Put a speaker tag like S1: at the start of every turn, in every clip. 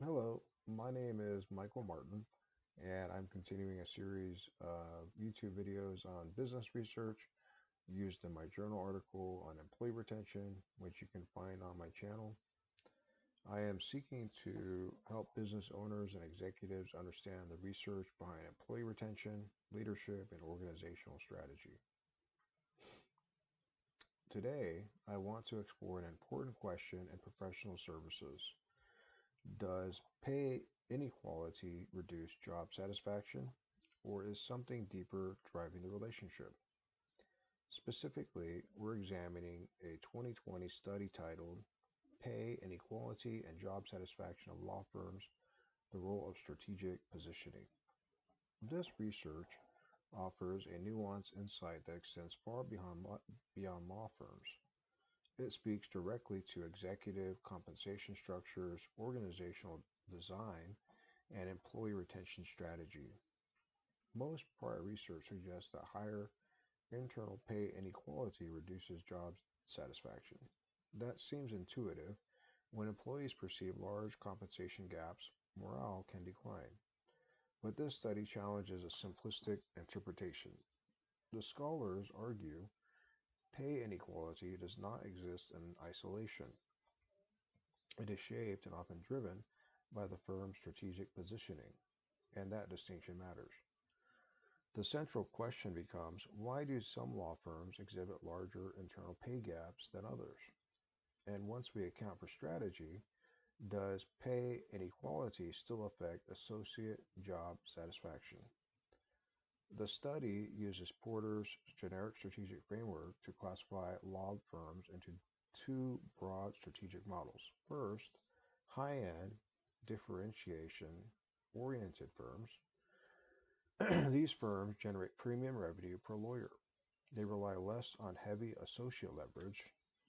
S1: Hello, my name is Michael Martin, and I'm continuing a series of YouTube videos on business research used in my journal article on employee retention, which you can find on my channel. I am seeking to help business owners and executives understand the research behind employee retention, leadership, and organizational strategy. Today, I want to explore an important question in professional services. Does pay inequality reduce job satisfaction, or is something deeper driving the relationship? Specifically, we're examining a 2020 study titled Pay Inequality and Job Satisfaction of Law Firms, the Role of Strategic Positioning. This research offers a nuanced insight that extends far beyond law firms. It speaks directly to executive compensation structures, organizational design, and employee retention strategy. Most prior research suggests that higher internal pay inequality reduces job satisfaction. That seems intuitive. When employees perceive large compensation gaps, morale can decline. But this study challenges a simplistic interpretation. The scholars argue pay inequality does not exist in isolation. It is shaped and often driven by the firm's strategic positioning, and that distinction matters. The central question becomes, why do some law firms exhibit larger internal pay gaps than others? And once we account for strategy, does pay inequality still affect associate job satisfaction? The study uses Porter's generic strategic framework to classify law firms into two broad strategic models. First, high-end differentiation oriented firms. These firms generate premium revenue per lawyer. They rely less on heavy associate leverage,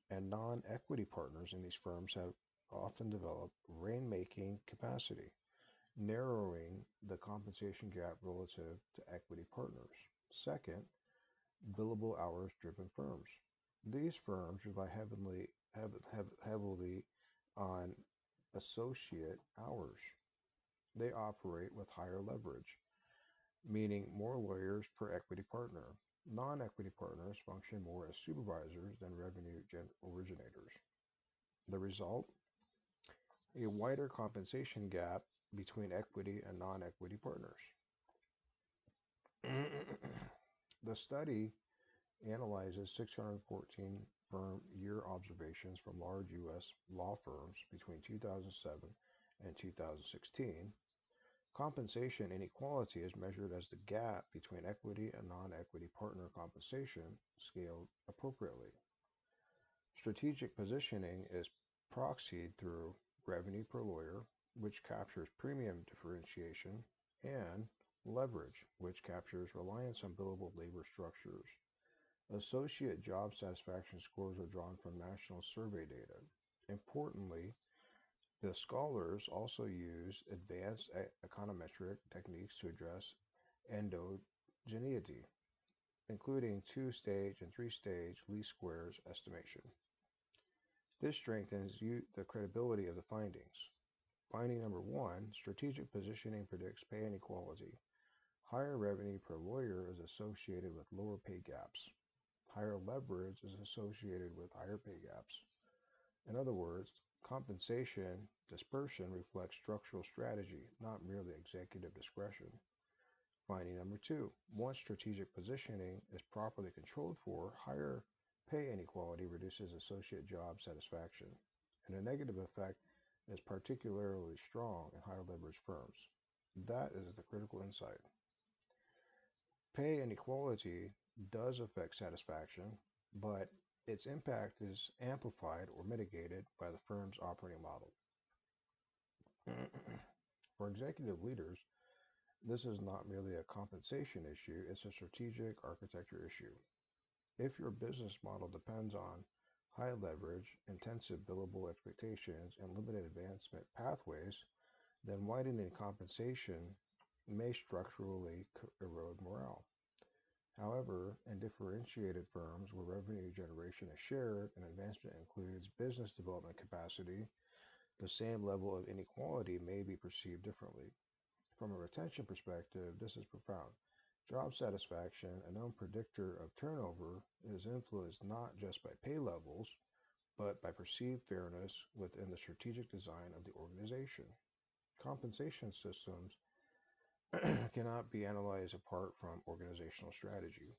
S1: and non-equity partners in these firms have often developed rainmaking capacity, narrowing the compensation gap relative to equity partners. Second, billable hours driven firms. These firms rely heavily on associate hours. They operate with higher leverage, meaning more lawyers per equity partner. Non-equity partners function more as supervisors than originators. The result? A wider compensation gap between equity and non-equity partners. The study analyzes 614 firm year observations from large U.S. law firms between 2007 and 2016. Compensation inequality is measured as the gap between equity and non-equity partner compensation scaled appropriately. Strategic positioning is proxied through revenue per lawyer, which captures premium differentiation, and leverage, which captures reliance on billable labor structures. Associate job satisfaction scores are drawn from national survey data. Importantly, the scholars also use advanced econometric techniques to address endogeneity, including two-stage and three-stage least squares estimation. This strengthens the credibility of the findings. Finding number one, strategic positioning predicts pay inequality. Higher revenue per lawyer is associated with lower pay gaps. Higher leverage is associated with higher pay gaps. In other words, compensation dispersion reflects structural strategy, not merely executive discretion. Finding number two, once strategic positioning is properly controlled for, higher pay inequality reduces associate job satisfaction, and a negative effect is particularly strong in higher leverage firms. That is the critical insight. Pay inequality does affect satisfaction, but its impact is amplified or mitigated by the firm's operating model. For executive leaders, this is not merely a compensation issue, it's a strategic architecture issue. If your business model depends on high leverage, intensive billable expectations, and limited advancement pathways, then widening compensation may structurally erode morale. However, in differentiated firms where revenue generation is shared and advancement includes business development capacity, the same level of inequality may be perceived differently. From a retention perspective, this is profound. Job satisfaction, a known predictor of turnover, is influenced not just by pay levels, but by perceived fairness within the strategic design of the organization. Compensation systems cannot be analyzed apart from organizational strategy.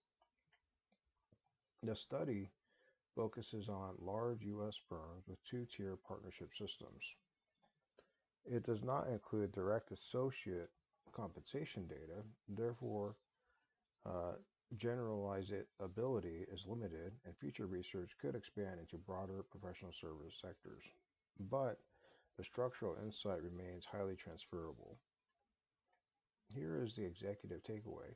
S1: The study focuses on large U.S. firms with two-tier partnership systems. It does not include direct associate compensation data, therefore, uh, generalizability is limited, and future research could expand into broader professional service sectors. But the structural insight remains highly transferable. Here is the executive takeaway: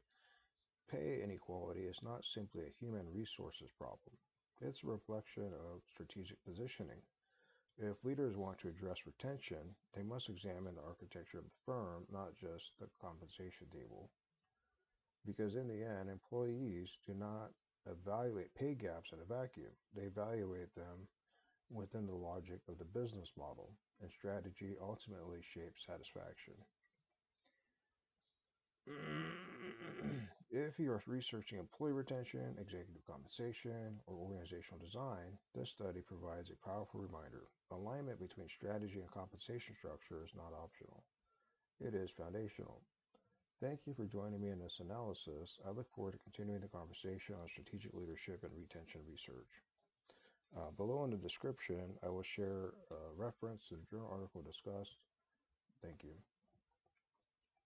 S1: pay inequality is not simply a human resources problem, it's a reflection of strategic positioning. If leaders want to address retention, they must examine the architecture of the firm, not just the compensation table. Because in the end, employees do not evaluate pay gaps in a vacuum, they evaluate them within the logic of the business model, and strategy ultimately shapes satisfaction. If you are researching employee retention, executive compensation, or organizational design, this study provides a powerful reminder. Alignment between strategy and compensation structure is not optional, it is foundational. Thank you for joining me in this analysis. I look forward to continuing the conversation on strategic leadership and retention research. Below in the description, I will share a reference to the journal article discussed. Thank you.